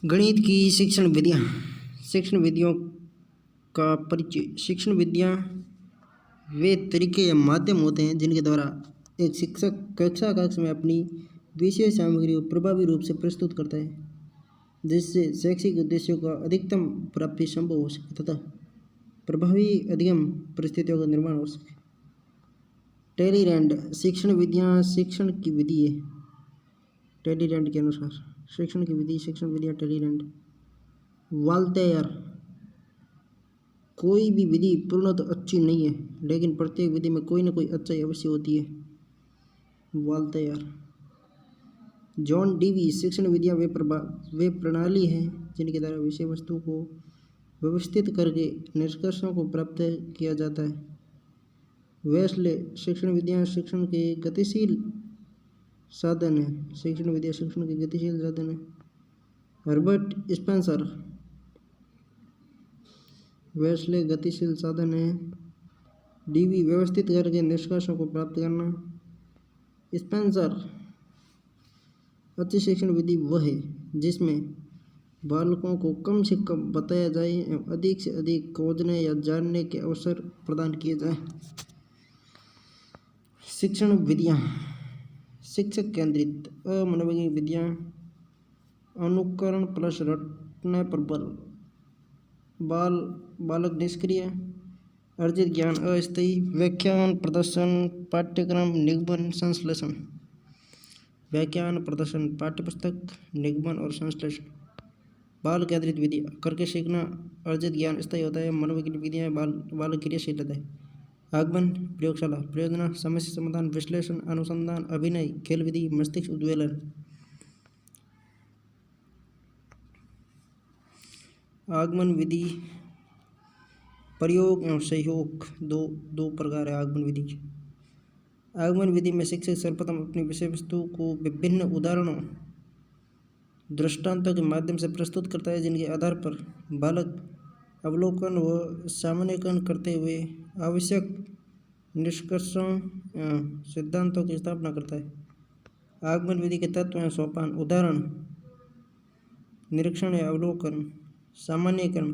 गणित की शिक्षण विधियाँ। शिक्षण विधियों का परिचय। शिक्षण विधियाँ वे तरीके या माध्यम होते हैं जिनके द्वारा एक शिक्षक कक्षा कक्ष में अपनी विषय सामग्री को प्रभावी रूप से प्रस्तुत करता है, जिससे शैक्षिक उद्देश्यों का अधिकतम प्राप्ति संभव हो सके तथा प्रभावी अधिगम परिस्थितियों का निर्माण हो सके। टेलीरैंड शिक्षण विधियाँ शिक्षण की विधि है। टेलीरैंड के अनुसार शिक्षण की विधि शिक्षण विधियाँ टेलीरैंड। वाल्टेयर कोई भी विधि पूर्णतः अच्छी नहीं है, लेकिन प्रत्येक विधि में कोई न कोई अच्छाई अवश्य होती है। वाल्टेयर। जॉन डीवी शिक्षण विधियाँ वे प्रणाली हैं जिनके द्वारा विषय वस्तु को व्यवस्थित करके निष्कर्षों को प्राप्त किया जाता है। वेस्ले शिक्षण विधियाँ शिक्षण के गतिशील साधन है। शिक्षण विधियाँ शिक्षण के गतिशील साधन है। Herbert Spencer. वेस्ले गतिशील साधन है। डीवी व्यवस्थित करके निष्कर्षों को प्राप्त करना। स्पेंसर अच्छी शिक्षण विधि वह है जिसमें बालकों को कम से कम बताया जाए एवं अधिक से अधिक खोजने या जानने के अवसर प्रदान किए जाएं। शिक्षण विधियाँ शिक्षक केंद्रित। अमनोवैज्ञानिक विधियाँ अनुकरण प्लस रटने पर बालक निष्क्रिय। अर्जित ज्ञान अस्थायी। व्याख्यान प्रदर्शन पाठ्यक्रम निगमन संश्लेषण। व्याख्यान प्रदर्शन पाठ्यपुस्तक निगमन और संश्लेषण। बाल केंद्रित विधि करके सीखना। अर्जित ज्ञान स्थायी होता है। मनोवैज्ञानिक विधियाँ बालक क्रियाशील रहता है। आगमन प्रयोगशाला प्रयोजना समस्या समाधान विश्लेषण अनुसंधान अभिनय खेल विधि मस्तिष्क उद्वेलन। आगमन विधि प्रयोग एवं सहयोग दो प्रकार है आगमन विधि के। आगमन विधि में शिक्षक सर्वप्रथम अपनी विषय वस्तु को विभिन्न उदाहरणों दृष्टांतों के माध्यम से प्रस्तुत करता है, जिनके आधार पर बालक अवलोकन व सामान्यीकरण करते हुए आवश्यक निष्कर्षों सिद्धांतों की स्थापना करता है। आगमन विधि के तत्व एवं सोपान उदाहरण निरीक्षण या अवलोकन सामान्यीकरण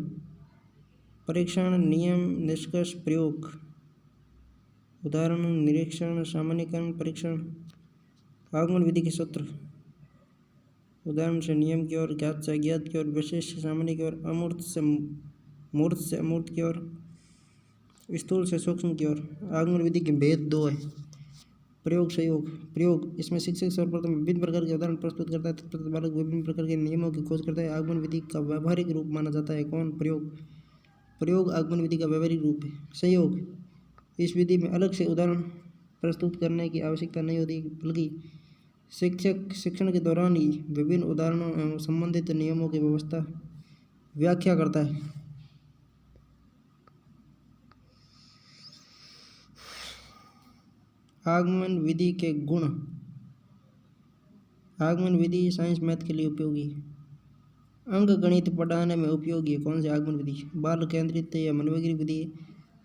परीक्षण नियम निष्कर्ष प्रयोग। उदाहरण निरीक्षण सामान्यीकरण परीक्षण। आगमन विधि के सूत्र उदाहरण से नियम की ओर, ज्ञात से अज्ञात की ओर, विशेष से सामान्य की ओर, अमूर्त से मूर्त से अमूर्त की ओर, स्थूल से सूक्ष्म की ओर। आगमन विधि के भेद दो है। प्रयोग सहयोग प्रयोग इसमें शिक्षक सर्वप्रथम विभिन्न प्रकार के उदाहरण प्रस्तुत करता है, तत्पश्चात बालक विभिन्न प्रकार के नियमों की खोज करता है। आगमन विधि का व्यावहारिक रूप माना जाता है। कौन? प्रयोग आगमन विधि का व्यावहारिक रूप है। सहयोग इस विधि में अलग से उदाहरण प्रस्तुत करने की आवश्यकता नहीं होती, बल्कि शिक्षक शिक्षण के दौरान ही विभिन्न उदाहरणों एवं संबंधित नियमों की व्यवस्था व्याख्या करता है। आगमन विधि के गुण। आगमन विधि साइंस मैथ के लिए उपयोगी है। अंक गणित पढ़ाने में उपयोगी है। कौन सी आगमन विधि? बाल केंद्रित या मनोवैज्ञानिक विधि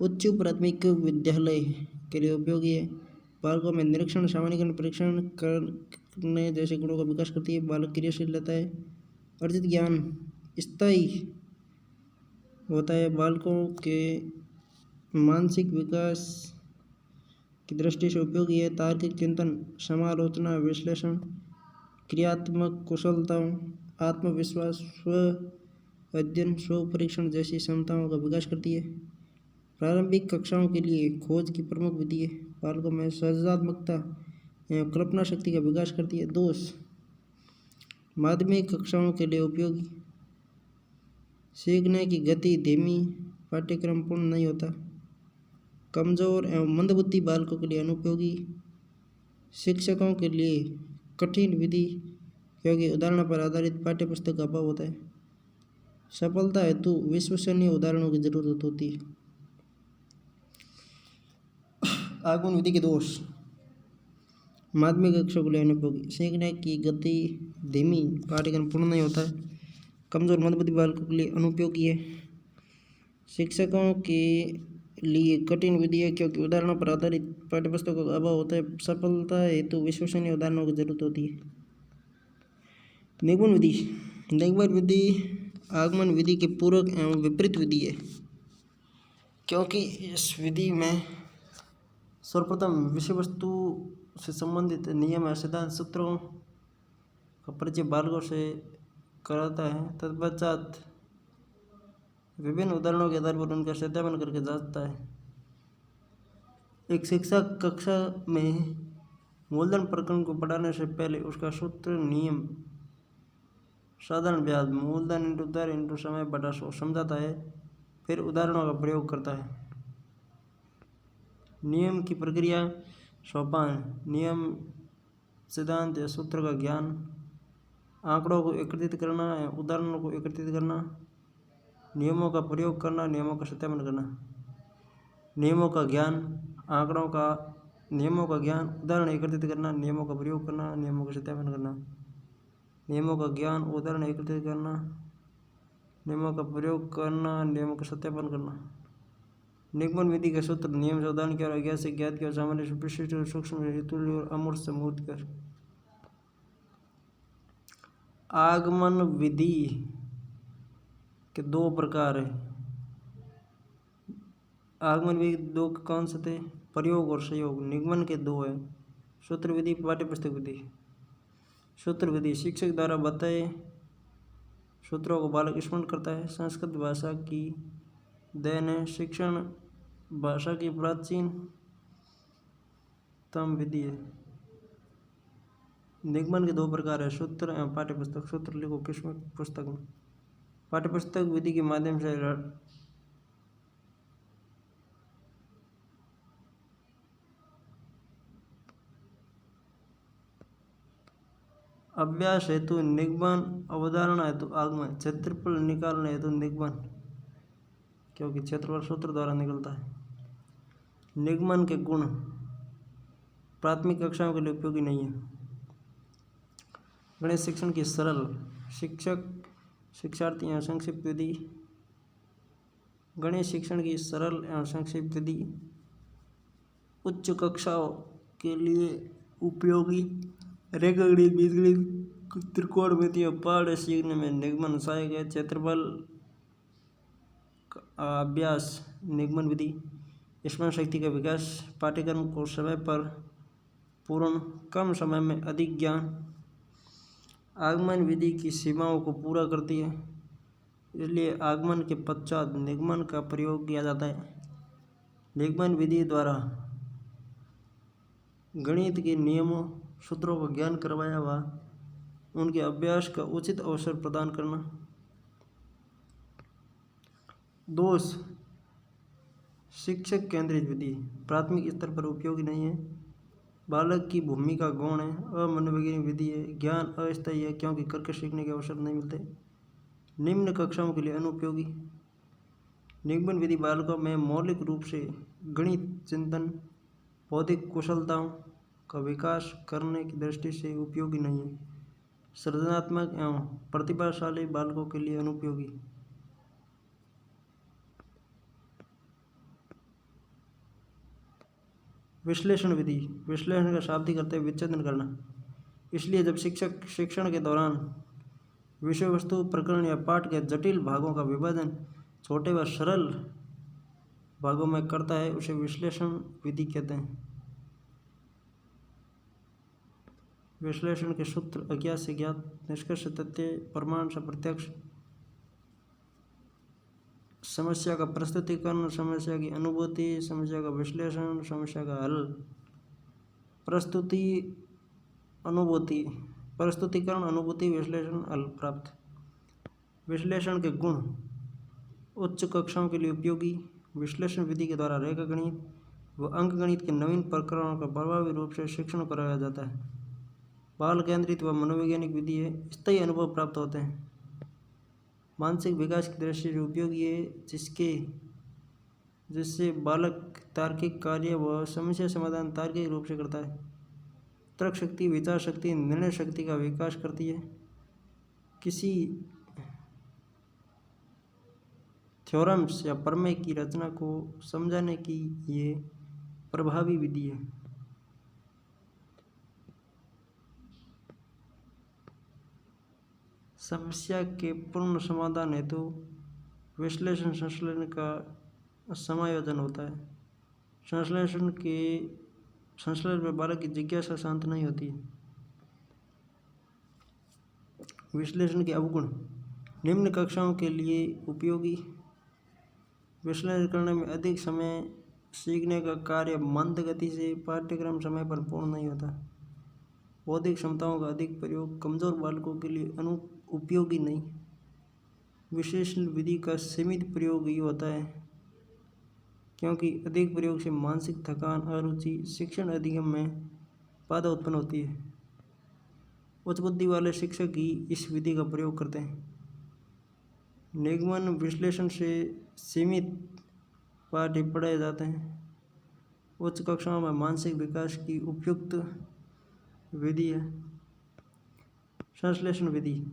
उच्च प्राथमिक विद्यालय के लिए उपयोगी है। बालकों में निरीक्षण सामान्यीकरण परीक्षण करने जैसे गुणों का विकास करती है। बालक क्रियाशील रहता है। अर्जित ज्ञान स्थायी होता है। बालकों के मानसिक विकास की दृष्टि से उपयोगी है। तार्किक चिंतन समालोचना विश्लेषण क्रियात्मक कुशलताओं आत्मविश्वास स्व अध्ययन स्व परीक्षण जैसी क्षमताओं का विकास करती है। प्रारंभिक कक्षाओं के लिए खोज की प्रमुख विधि है। बालकों में सृजनात्मकता एवं कल्पना शक्ति का विकास करती है। दोष माध्यमिक कक्षाओं के लिए उपयोगी। सीखने की गति धीमी, पाठ्यक्रम पूर्ण नहीं होता। कमजोर एवं मंदबुद्धि बालकों के लिए अनुपयोगी। शिक्षकों के लिए कठिन विधि, क्योंकि उदाहरणों पर आधारित पाठ्यपुस्तक का अभाव होता है। सफलता हेतु विश्वसनीय उदाहरणों की जरूरत होती है। आगमन विधि के दोष माध्यमिक कक्षा के लिए अनुपयोगी। सीखने की गति धीमी, पाठ्यक्रम पूर्ण नहीं होता है। कमजोर मंदबुद्धि बालकों के लिए अनुपयोगी है। शिक्षकों के लिए कठिन विधि है, क्योंकि उदाहरणों पर आधारित पाठ्यपुस्तकों का अभाव होता है। सफलता हेतु विश्वसनीय उदाहरणों की जरूरत होती है। निगमन विधि निगमन विधि आगमन विधि के पूरक एवं विपरीत विधि है, क्योंकि इस विधि में सर्वप्रथम विषय वस्तु से संबंधित नियम या सिद्धांत सूत्रों का परिचय बालकों से कराता है। तत्पश्चात विभिन्न उदाहरणों के आधार पर उनका सत्यापन करके जांचता है। एक शिक्षक कक्षा में मूलधन प्रकरण को पढ़ाने से पहले उसका सूत्र, नियम, साधारण ब्याज, मूलधन इंटू दर इंटू समय बटा 100 समझाता है, फिर उदाहरणों का प्रयोग करता है। नियम की प्रक्रिया, सोपान, नियम, सिद्धांत या सूत्र का ज्ञान, आंकड़ों को एकत्रित करना या उदाहरणों को एकत्रित करना, नियमों का प्रयोग करना, नियमों का सत्यापन करना। नियमों का ज्ञान, नियमों का ज्ञान, उदाहरण एकत्रित करना, नियमों का प्रयोग करना, नियमों का सत्यापन करना। नियमों का ज्ञान, उदाहरण एकत्रित करना, नियमों का प्रयोग करना, नियमों का सत्यापन करना। निगमन विधि के सूत्र, नियम से उदाहरण की और अज्ञात से ज्ञात की और सामान्य से विशिष्ट और सूक्ष्म हेतुल्य और अमूर्त से मूर्त कर। आगमन विधि के दो प्रकार है। आगमन विधि दो कौन से थे? प्रयोग और संयोग। निगमन के दो है, सूत्र विधि, पाठ्यपुस्तक विधि। सूत्र विधि शिक्षक द्वारा बताए सूत्रों को बालक स्मरण करता है। संस्कृत भाषा की देन है। शिक्षण भाषा की प्राचीनतम विधि है। निगमन के दो प्रकार है, सूत्र एवं पाठ्यपुस्तक। सूत्र लिखो किस पुस्तक में? पाठ्यपुस्तक विधि के माध्यम से अभ्यास हेतु निगमन, अवधारणा हेतु आगमन, क्षेत्रफल निकालने हेतु निगमन, क्योंकि क्षेत्रफल सूत्र द्वारा निकलता है। निगमन के गुण प्राथमिक कक्षाओं के लिए उपयोगी नहीं है। गणित शिक्षण की सरल, शिक्षक शिक्षार्थी एवं संक्षिप्त विधि। गणित शिक्षण की सरल एवं संक्षिप्त विधि उच्च कक्षाओं के लिए उपयोगी। रेखागणित, बीजगणित, त्रिकोणमिति और पहाड़ सीखने में निगमन सहायक है। क्षेत्रफल अभ्यास, निगमन विधि। स्मरण शक्ति का विकास, पाठ्यक्रम को समय पर पूर्ण, कम समय में अधिक ज्ञान। आगमन विधि की सीमाओं को पूरा करती है, इसलिए आगमन के पश्चात निगमन का प्रयोग किया जाता है। निगमन विधि द्वारा गणित के नियमों, सूत्रों का ज्ञान करवाया व उनके अभ्यास का उचित अवसर प्रदान करना। दोष, शिक्षक केंद्रित विधि प्राथमिक स्तर पर उपयोगी नहीं है। बालक की भूमिका गौण है। अमनोवैज्ञानिक विधि है। ज्ञान अस्थायी है, क्योंकि करके सीखने के अवसर नहीं मिलते। निम्न कक्षाओं के लिए अनुपयोगी। निगमन विधि बालकों में मौलिक रूप से गणित चिंतन, बौद्धिक कुशलताओं का विकास करने की दृष्टि से उपयोगी नहीं है। सृजनात्मक एवं प्रतिभाशाली बालकों के लिए अनुपयोगी। विश्लेषण विधि, विश्लेषण का शाब्दिक अर्थ है विच्छेदन करना। इसलिए जब शिक्षक शिक्षण के दौरान विषय वस्तु, प्रकरण या पाठ के जटिल भागों का विभाजन छोटे व सरल भागों में करता है, उसे विश्लेषण विधि कहते हैं। विश्लेषण के सूत्र, अज्ञात से ज्ञात, निष्कर्ष, तथ्य, प्रमाण से प्रत्यक्ष, समस्या का प्रस्तुतिकरण, समस्या की अनुभूति, समस्या का विश्लेषण, समस्या का हल। प्रस्तुतिकरण, अनुभूति, विश्लेषण, हल प्राप्त। विश्लेषण के गुण उच्च कक्षाओं के लिए उपयोगी। विश्लेषण विधि के द्वारा रेखागणित व अंकगणित के नवीन प्रकरणों का प्रभावी रूप से शिक्षण कराया जाता है। बाल केंद्रित व मनोवैज्ञानिक विधि है। स्थायी अनुभव प्राप्त होते हैं। मानसिक विकास की दृष्टि से उपयोगी है, जिससे बालक तार्किक कार्य व समस्या समाधान तार्किक रूप से करता है। तर्क शक्ति, विचार शक्ति, निर्णय शक्ति का विकास करती है। किसी थ्योरम्स या प्रमेय की रचना को समझाने की ये प्रभावी विधि है। समस्या के पूर्ण समाधान हेतु विश्लेषण संश्लेषण का समायोजन होता है। संश्लेषण में बालक की जिज्ञासा शांत नहीं होती। विश्लेषण के अवगुण निम्न कक्षाओं के लिए उपयोगी। विश्लेषण करने में अधिक समय सीखने का कार्य मंद गति से पाठ्यक्रम समय पर पूर्ण नहीं होता। बौद्धिक क्षमताओं का अधिक प्रयोग कमजोर बालकों के लिए उपयोगी नहीं। विश्लेषण विधि का सीमित प्रयोग ही होता है, क्योंकि अधिक प्रयोग से मानसिक थकान, अरुचि, शिक्षण अधिगम में बाधा उत्पन्न होती है। उच्च बुद्धि वाले शिक्षक ही इस विधि का प्रयोग करते हैं। निगमन विश्लेषण से सीमित पाठ पढ़ाए जाते हैं। उच्च कक्षाओं में मानसिक विकास की उपयुक्त विधि है। संश्लेषण विधि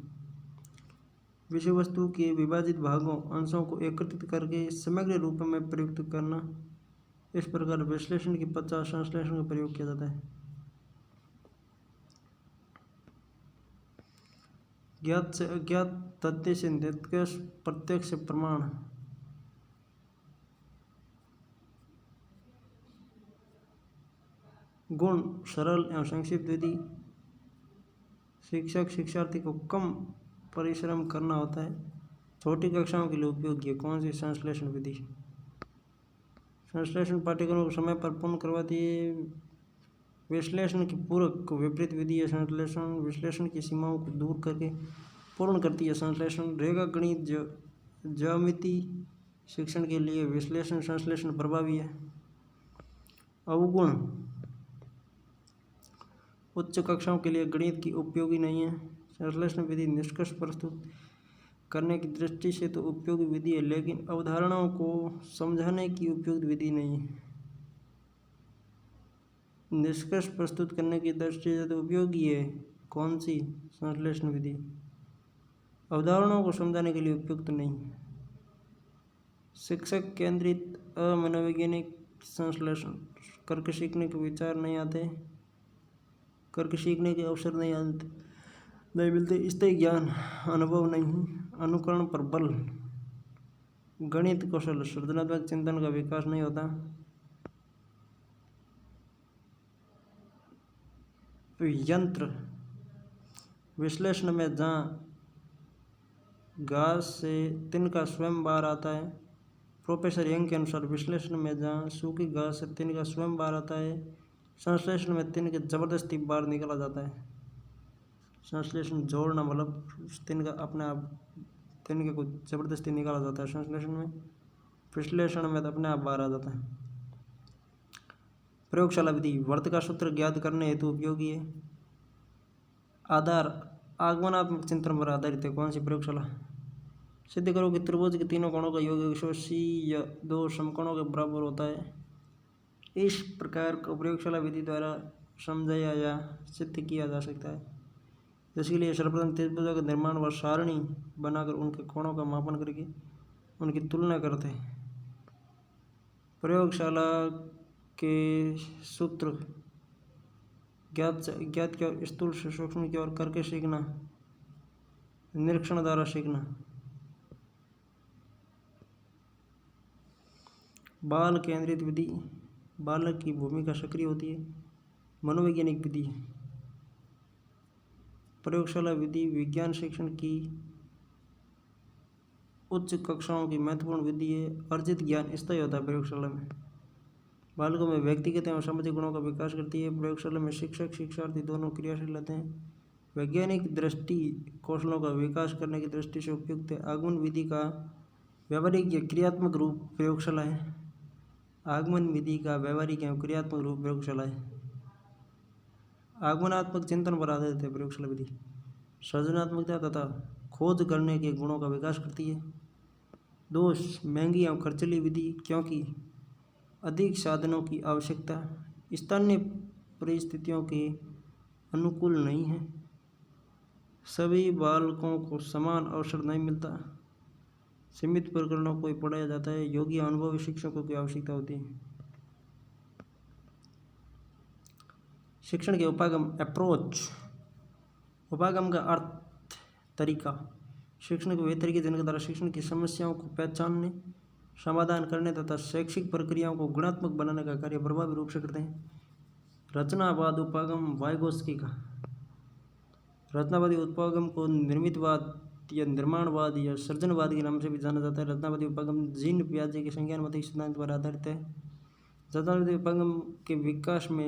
विषय वस्तु के विभाजित भागों अंशों को एकत्रित करके समग्र रूप में प्रयुक्त करना। इस प्रकार विश्लेषण के पश्चात संश्लेषण का प्रयोग किया जाता है। ज्ञात से अज्ञात तथ्य से निष्कर्ष प्रत्यक्ष प्रमाण। गुण सरल एवं संक्षिप्त विधि। शिक्षक शिक्षार्थी को कम परिश्रम करना होता है। छोटी कक्षाओं के लिए उपयोगी है। कौन सी? संश्लेषण विधि। संश्लेषण पाठ्यक्रमों को समय पर पूर्ण करवाती है। विश्लेषण की पूरक विपरीत विधि है संश्लेषण। विश्लेषण की सीमाओं को दूर करके पूर्ण करती है संश्लेषण। रेखा गणित ज्यामिति शिक्षण के लिए विश्लेषण संश्लेषण प्रभावी है। अवगुण उच्च कक्षाओं के लिए गणित की उपयोगी नहीं है। संश्लेषण विधि निष्कर्ष प्रस्तुत करने की दृष्टि से तो उपयोगी विधि है, लेकिन अवधारणाओं को समझाने की उपयुक्त विधि नहीं है। निष्कर्ष प्रस्तुत करने की दृष्टि से तो उपयोगी है। कौन सी? संश्लेषण विधि। अवधारणाओं को समझाने के लिए उपयुक्त नहीं। शिक्षक केंद्रित अमनोवैज्ञानिक संश्लेषण। करके सीखने के विचार नहीं आते, करके सीखने के अवसर नहीं मिलते। स्थायी ज्ञान अनुभव नहीं। अनुकरण पर बल। गणित कौशल सृजनात्मक चिंतन का विकास नहीं होता। यंत्र विश्लेषण में जहाँ घास से तिनका स्वयं बाहर आता है। प्रोफेसर यंग के अनुसार विश्लेषण में जहाँ सूखी घास से तिनका स्वयं बाहर आता है, संश्लेषण में तिनके जबरदस्ती बाहर निकाला जाता है। संश्लेषण जोड़ना मतलब तिनका अपने आप तिनके को जबरदस्ती निकाला जाता है संश्लेषण में। विश्लेषण में तो अपने आप बाहर आ जाता है। प्रयोगशाला विधि वर्त का सूत्र ज्ञात करने हेतु उपयोगी है। आधार आगमनात्मक चिंतन पर आधारित है। कौन सी? प्रयोगशाला। सिद्ध करो कि त्रिभुज के तीनों कोणों का योग 180 या 2 समकोणों के बराबर होता है। इस प्रकार को प्रयोगशाला विधि द्वारा समझाया या सिद्ध किया जा सकता है। जिसके लिए सर्वप्रथम त्रिभुजों का निर्माण व सारणी बनाकर उनके कोणों का मापन करके उनकी तुलना करते हैं। प्रयोगशाला के सूत्र ज्ञात से अज्ञात की ओर, स्थूल से सूक्ष्म की ओर करके सीखना, निरीक्षण द्वारा सीखना। बाल केंद्रित विधि बालक की भूमिका सक्रिय होती है। मनोवैज्ञानिक विधि प्रयोगशाला विधि विज्ञान शिक्षण की उच्च कक्षाओं की महत्वपूर्ण विधि है। अर्जित ज्ञान स्थायी होता है प्रयोगशाला में। बालकों में व्यक्तिगत एवं सामाजिक गुणों का विकास करती है। प्रयोगशाला में शिक्षक शिक्षार्थी दोनों क्रियाशील रहते हैं। वैज्ञानिक दृष्टि कौशलों का विकास करने की दृष्टि से उपयुक्त है। आगमन विधि का व्यावहारिक या क्रियात्मक रूप प्रयोगशाला है। आगमन विधि का व्यावहारिक एवं क्रियात्मक रूप प्रयोगशाला है। आगमनात्मक चिंतन पर आधारित है प्रयोगशाला विधि। सृजनात्मकता तथा खोज करने के गुणों का विकास करती है। दोष महंगी एवं खर्चीली विधि, क्योंकि अधिक साधनों की आवश्यकता स्थानीय परिस्थितियों के अनुकूल नहीं है। सभी बालकों को समान अवसर नहीं मिलता। सीमित प्रकरणों को ही पढ़ाया जाता है। योग्य अनुभवी शिक्षकों की आवश्यकता होती है। शिक्षण के उपागम अप्रोच। उपागम का अर्थ तरीका। शिक्षण के वे तरीके जिनके द्वारा शिक्षण की समस्याओं को पहचानने, समाधान करने तथा शैक्षिक प्रक्रियाओं को गुणात्मक बनाने का कार्य प्रभावी रूप से करते हैं। रचनावाद उपागम वाइगोस्की का। रचनावादी उपागम को निर्मितवाद या निर्माणवाद या सृजनवाद के नाम से भी जाना जाता है। रचनावादी उपागम जीन पियाजे के संज्ञानवादी सिद्धांत पर आधारित है। रचनावादी उपागम के विकास में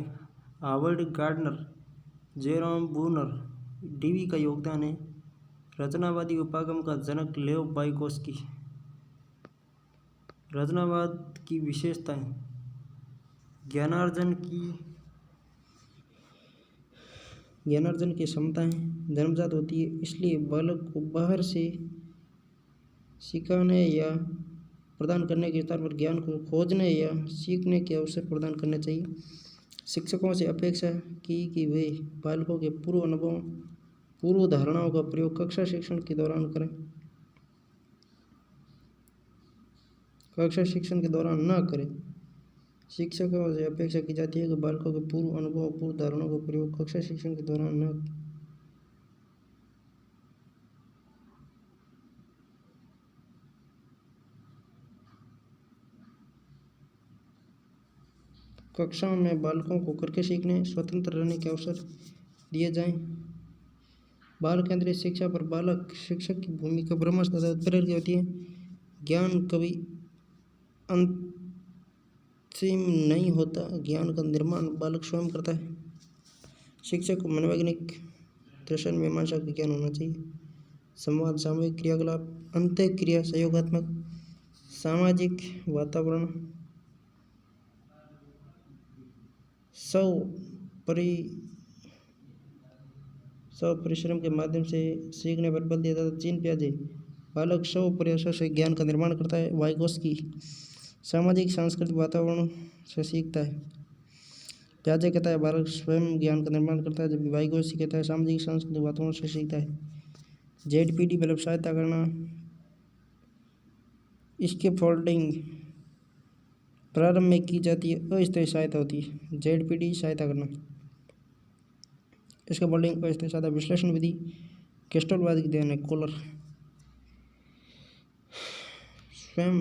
Howard Gardner, Jerome Bruner, Dewey का योगदान है। रचनावादी उपागम का जनक लेव वाइगोस्की। रचनावाद की विशेषताएं। ज्ञानार्जन की क्षमताएं जन्मजात होती है, इसलिए बालक को बाहर से सिखाने या प्रदान करने के स्थान पर ज्ञान को खोजने या सीखने के अवसर प्रदान करने चाहिए। शिक्षकों से अपेक्षा की कि वे बालकों के पूर्व अनुभवों, पूर्व धारणाओं का प्रयोग कक्षा शिक्षण के दौरान करें। कक्षा शिक्षण के दौरान न करें। शिक्षकों से अपेक्षा की जाती है कि बालकों के पूर्व अनुभव, पूर्व धारणाओं का प्रयोग कक्षा शिक्षण के दौरान न कक्षाओं में बालकों को करके सीखने, स्वतंत्र रहने के अवसर दिए जाएं। बाल केंद्रित शिक्षा पर बालक शिक्षक की भूमिका ब्रह्मस्थ तथा उत्प्रेरक होती है। ज्ञान कभी अंतिम नहीं होता, ज्ञान का निर्माण बालक स्वयं करता है। शिक्षक को मनोवैज्ञानिक दर्शन मीमांसा का ज्ञान होना चाहिए। संवाद, सामूहिक क्रियाकलाप, अंतःक्रिया, सहयोगात्मक, सामाजिक वातावरण, परिश्रम के माध्यम से सीखने पर बल दिया जाता है। जीन पियाजे, बालक स्व प्रयासों से ज्ञान का निर्माण करता है। वाइगोस्की, सामाजिक सांस्कृतिक वातावरण से सीखता है। पियाजे कहता है बालक स्वयं ज्ञान का निर्माण करता है, जबकि वाइगोस्की कहता है सामाजिक सांस्कृतिक वातावरण से सीखता है। जेडपीडी मतलब सहायता करना, स्कैफोल्डिंग प्रारंभ में की जाती है, अस्थायी सहायता होती है। जेडपीडी सहायता करना। स्कैफोल्डिंग अस्थायी सहायता। विश्लेषण विधि गेस्टल्टवाद की देन है। कोलर, स्वयं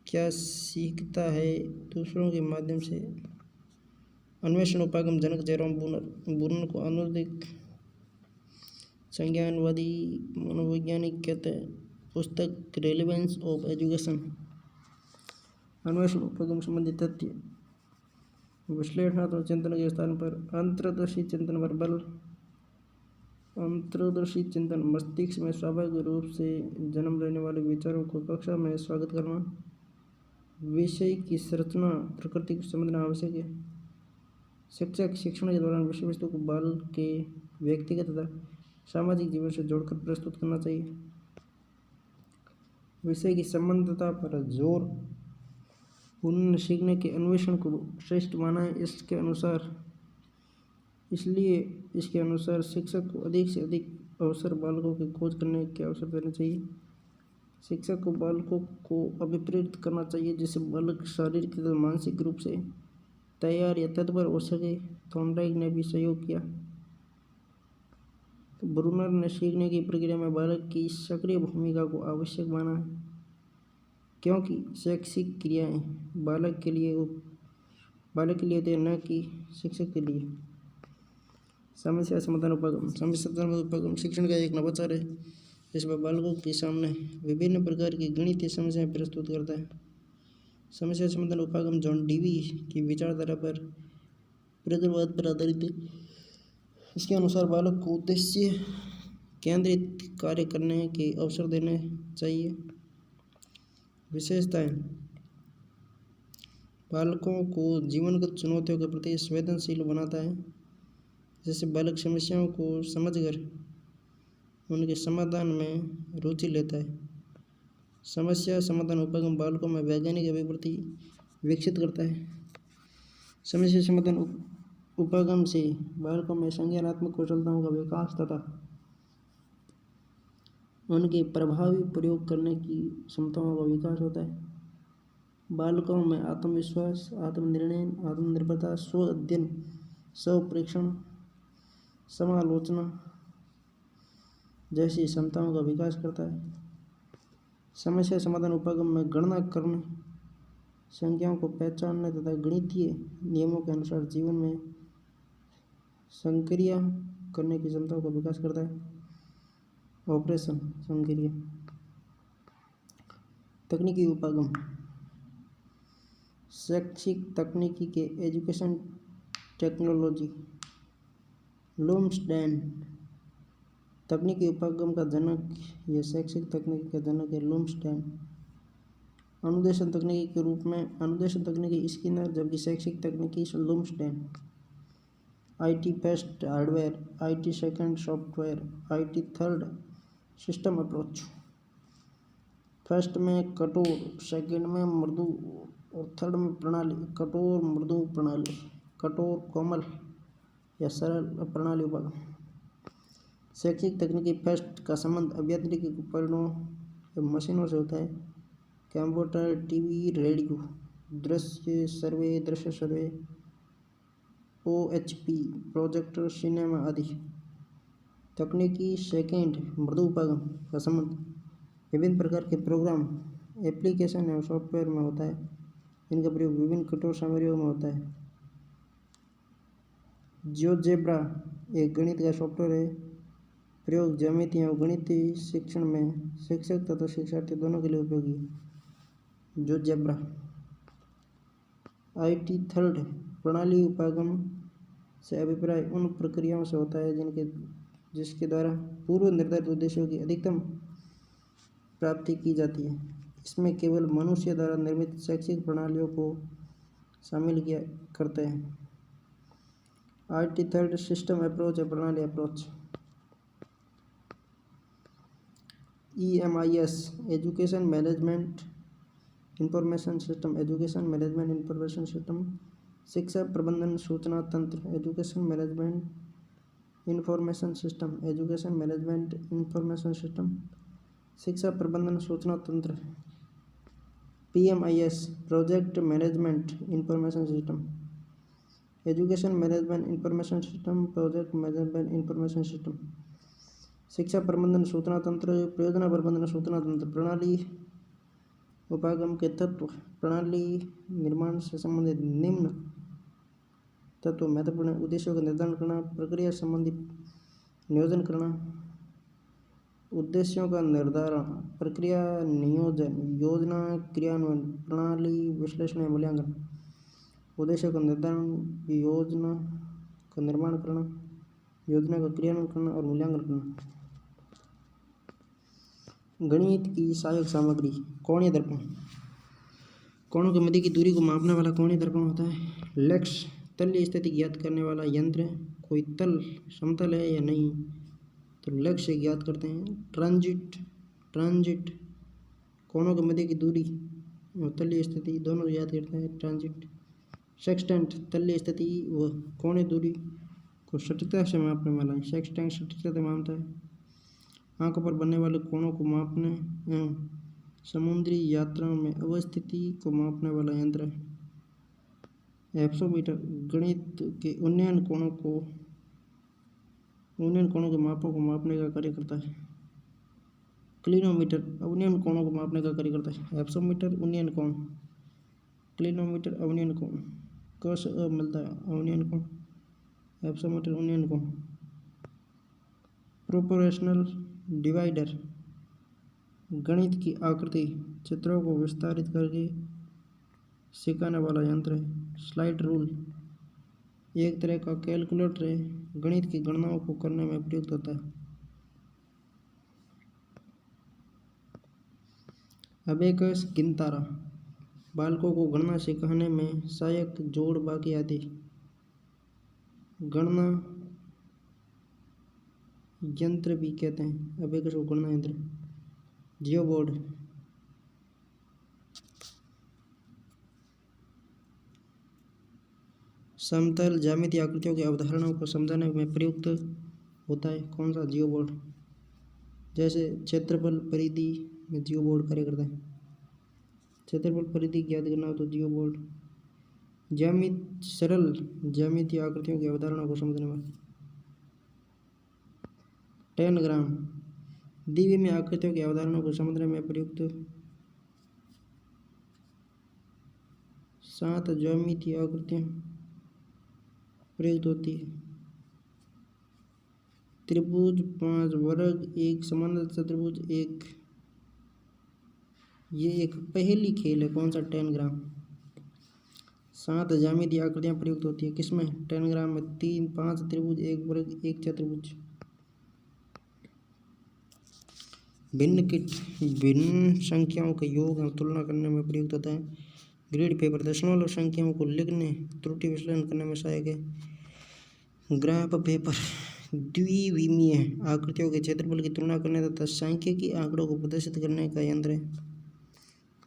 क्या सीखता है, दूसरों के माध्यम से। अन्वेषण उपागम जनक जेरोम ब्रूनर को आधुनिक संज्ञानवादी मनोवैज्ञानिक कहते हैं। पुस्तक रेलेवेंस ऑफ एजुकेशन। अन्वेषण उपागम संबंधी तथ्य। विश्लेषणात्मक चिंतन के स्थान पर अंतर्दर्शी चिंतन पर बल। अंतर्दर्शी चिंतन मस्तिष्क में स्वाभाविक रूप से जन्म लेने वाले विचारों को कक्षा में स्वागत करना। विषय की संरचना, प्रकृति को समझना आवश्यक है। शिक्षक शिक्षण के दौरान विषय वस्तु को बालक के व्यक्तिगत तथा सामाजिक जीवन से जोड़कर प्रस्तुत करना चाहिए। विषय की संबंधता पर जोर। उन्होंने सीखने के अन्वेषण को श्रेष्ठ माना है। इसके अनुसार शिक्षक को अधिक से अधिक अवसर बालकों की खोज करने के अवसर देने चाहिए। शिक्षक को बालकों को अभिप्रेरित करना चाहिए, जिससे बालक शारीरिक तथा मानसिक रूप से तैयार या तत्पर हो सके। थॉर्नडाइक ने भी सहयोग किया। ब्रूनर ने सीखने की प्रक्रिया में बालक की सक्रिय भूमिका को आवश्यक माना है, क्योंकि शैक्षिक क्रियाएं बालक के लिए होती है, न कि शिक्षक के लिए। समस्या समाधान उपागम। समस्या समाधान उपागम शिक्षण का एक नवाचार है, जिसमें बालकों के सामने विभिन्न प्रकार की गणितीय समस्याएं प्रस्तुत करता है। समस्या समाधान उपागम जॉन डीवी की विचारधारा पर प्रगतिवाद पर आधारित है। इसके अनुसार बालक को उद्देश्य केंद्रित कार्य करने के अवसर देने चाहिए। विशेषताएं। बालकों को जीवनगत चुनौतियों के प्रति संवेदनशील बनाता है, जिससे बालक समस्याओं को समझकर उनके समाधान में रुचि लेता है। समस्या समाधान उपागम बालकों में वैज्ञानिक अभिवृत्ति विकसित करता है। समस्या समाधान उपागम से बालकों में संज्ञानात्मक कुशलताओं का विकास तथा उनके प्रभावी प्रयोग करने की क्षमताओं का विकास होता है। बालकों में आत्मविश्वास, आत्मनिर्णय, आत्मनिर्भरता, स्व अध्ययन, स्व परीक्षण, समालोचना, जैसी क्षमताओं का विकास करता है। समस्या समाधान उपागम में गणना करने, संख्याओं को पहचानने तथा गणितीय नियमों के अनुसार जीवन में संक्रिया करने की क्षमताओं का विकास करता है। ऑपरेशन संक्रिया। तकनीकी उपागम, शैक्षिक तकनीकी के एजुकेशन टेक्नोलॉजी। लूम्सडेन तकनीकी उपागम का जनक या शैक्षिक तकनीकी का जनक है लूम्सडेन। अनुदेशन तकनीकी के रूप में अनुदेशन तकनीकी स्किनर, जबकि शैक्षिक तकनीकी लूम्सडेन। IT first hardware, IT second software, IT third system approach. First में कठोर, सेकंड में मृदु और थर्ड में प्रणाली। कठोर, मृदु प्रणाली, कठोर, कोमल या सरल प्रणाली उपागम। शैक्षिक तकनीकी फर्स्ट का संबंध अभियांत्रिकी उपकरणों या मशीनों से होता है। कंप्यूटर, टीवी, रेडियो, दृश्य सर्वे, OHP, प्रोजेक्टर, सिनेमा आदि। तकनीकी सेकेंड मृदु उपागम का संबंध विभिन्न प्रकार के प्रोग्राम, एप्लीकेशन एवं सॉफ्टवेयर में होता है। इनका प्रयोग विभिन्न कठोर सामग्रियों में होता है। जियोजेब्रा एक गणित का सॉफ्टवेयर है। प्रयोग ज्यामिति एवं गणितीय शिक्षण में शिक्षक तथा शिक्षार्थी दोनों के लिए उपयोगी है। जियोजेब्रा। IT थर्ड प्रणाली उपागम से अभिप्राय उन प्रक्रियाओं से होता है जिसके द्वारा पूर्व निर्धारित उद्देश्यों की अधिकतम प्राप्ति की जाती है। इसमें केवल मनुष्य द्वारा निर्मित शैक्षिक प्रणालियों को शामिल किया करते हैं। IT थर्ड सिस्टम अप्रोच या प्रणाली approach. EMIS education management information system. Education management information system. शिक्षा प्रबंधन सूचना तंत्र। Education management information system. Education management information system. शिक्षा प्रबंधन सूचना तंत्र। PMIS project management information system. Education management information system, project management information system. शिक्षा प्रबंधन सूचना तंत्र, परियोजना प्रबंधन सूचना तंत्र। प्रणाली उपागम के तत्व। प्रणाली निर्माण से संबंधित निम्न तत्व महत्वपूर्ण है। उद्देश्यों का निर्धारण करना, प्रक्रिया संबंधी नियोजन करना। उद्देश्यों का निर्धारण, प्रक्रिया नियोजन, योजना क्रियान्वयन, प्रणाली विश्लेषण या मूल्यांकन। उद्देश्यों का निर्धारण, योजना का निर्माण करना, योजना का क्रियान्वयन करना और मूल्यांकन करना। गणित की सहायक सामग्री। कोणीय दर्पण, कोणों के मध्य की दूरी को मापने वाला कोणीय दर्पण होता है। लेक्स तलीय स्थिति ज्ञात करने वाला यंत्र। कोई तल समतल है या नहीं तो लेक्स से ज्ञात करते हैं। ट्रांजिट कोणों के मध्य की दूरी और तलीय स्थिति दोनों ज्ञात करते हैं। ट्रांजिट। सेक्सटेंट तलीय स्थिति व कोणीय दूरी को सटीकता से मापने वाला है। सेक्सटेंट सटीकता से मापता है। आंखों पर बनने वाले कोणों को मापने एवं समुद्री यात्राओं में अवस्थिति को मापने वाला यंत्र है। एप्सोमीटर गणित के उन्नयन कोणों के मापों को मापने का कार्य करता है। क्लिनोमीटर अवनयन कोणों को मापने का कार्य करता है। एप्सोमीटर उन्नयन कोण, क्लिनोमीटर अवनयन कोण, क से अ मिलता है अवनयन कोण, एप्सोमीटर उन्नयन कोण। प्रोपोर्शनल डिवाइडर गणित की आकृति चित्रों को विस्तारित करके सिखाने वाला यंत्र है। स्लाइड रूल एक तरह का कैलकुलेटर है, गणित की गणनाओं को करने में प्रयुक्त होता है। अबेकस गिनतारा बालकों को गणना सिखाने में सहायक, जोड़, बाकी आदि। गणना यंत्र भी कहते हैं अबेकस को गणना यंत्र। जियोबोर्ड समतल ज्यामितीय आकृतियों की अवधारणाओं को समझाने में प्रयुक्त होता है। कौन सा? जियोबोर्ड। जैसे क्षेत्रफल परिधि में जियोबोर्ड कार्य करता है। क्षेत्रफल परिधि ज्ञात करना हो तो जियोबोर्ड। सरल ज्यामितीय आकृतियों की अवधारणा को समझने में। 10 ग्राम दिव्य में आकृतियों की अवधारणा को समुद्र में प्रयुक्त 7 ज्यामितीय आकृतियाँ प्रयुक्त होती है। त्रिभुज 5 वर्ग, एक समांतर चतुर्भुज, एक ये एक पहेली खेल है। कौन सा? 10 ग्राम। 7 ज्यामितीय आकृतियाँ प्रयुक्त होती है किसमें? 10 ग्राम में। 5 त्रिभुज, एक वर्ग, एक चतुर्भुज। भिन्न संख्याओं के योग और तुलना करने में प्रयुक्त होता है। ग्रेड पेपर दशमलव संख्याओं को लिखने, त्रुटि विश्लेषण करने में सहायक है। ग्राफ पेपर द्विविमीय आकृतियों के क्षेत्रफल की तुलना करने तथा सांख्यिकी आंकड़ों को प्रदर्शित करने का यंत्र है।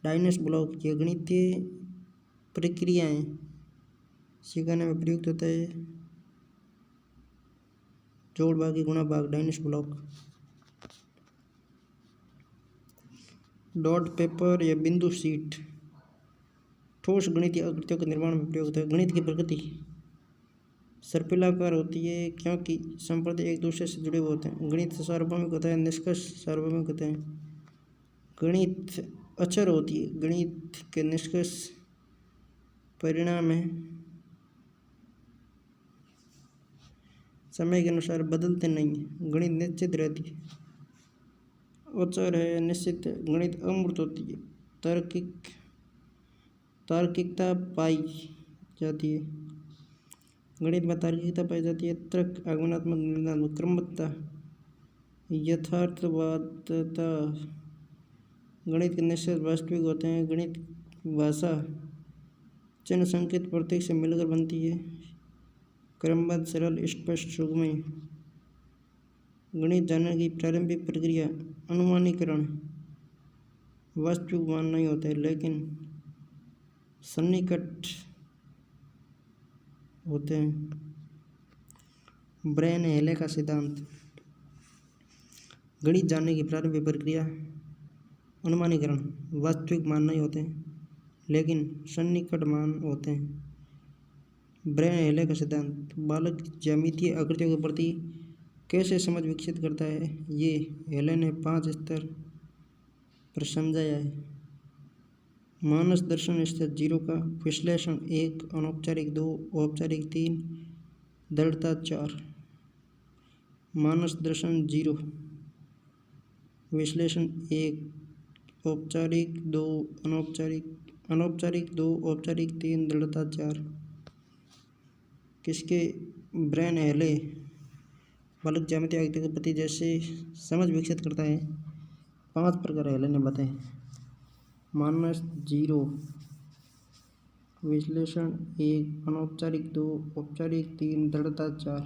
डायनस ब्लॉक ये गणितीय प्रक्रियाएं सिखाने में प्रयुक्त होता है। जोड़ भाग, गुणा भाग, डायनस ब्लॉक। डॉट पेपर या बिंदु शीट ठोस गणितीय आकृतियों के निर्माण में प्रयुक्त है। गणित की प्रकृति सर्पिलाकार होती है क्योंकि संप्रदाय एक दूसरे से जुड़े हुए होते हैं। गणित सार्वभौमिक होता है, निष्कर्ष सार्वभौमिक होते हैं। गणित अचर होती है, गणित के निष्कर्ष परिणाम है, समय के अनुसार बदलते नहीं है। गणित निश्चित रहती है, अचर है, निश्चित है। गणित अमूर्त होती है, तार्किकता पाई जाती है। गणित में तार्किकता पाई जाती है। तर्क, आगमनात्मक, निर्णयात्मक, क्रमबद्धता, यथार्थवादता। गणित के निष्कर्ष वास्तविक होते हैं। गणित भाषा चिन्ह, संकेत, प्रतीक से मिलकर बनती है। क्रमबद्ध, सरल, स्पष्ट, सुगमय। गणित जानने की प्रारंभिक प्रक्रिया अनुमानीकरण। वास्तविक मान नहीं होते लेकिन सन्निकट होते हैं। ब्रेन हेले का सिद्धांत। गणित जानने की प्रारंभिक प्रक्रिया अनुमानीकरण। वास्तविक मान नहीं होते लेकिन सन्निकट मान होते हैं। ब्रेन हेले का सिद्धांत। बालक ज्यामितीय आकृतियों के प्रति कैसे समझ विकसित करता है, ये हेले ने 5 स्तर पर समझाया है। मानस दर्शन स्तर 0 का, विश्लेषण 1, अनौपचारिक 2, औपचारिक 3, दृढ़ता 4। मानस दर्शन 0, विश्लेषण 1, औपचारिक 2, अनौपचारिक 2, औपचारिक 3, दृढ़ता 4। किसके? ब्रेन हेले बालक ज्यामितीय आकृतियों के प्रति जैसे समझ विकसित करता है। 5 प्रकार हेले ने बताए। मानस 0, विश्लेषण 1, अनौपचारिक 2, औपचारिक 3, दृढ़ता 4।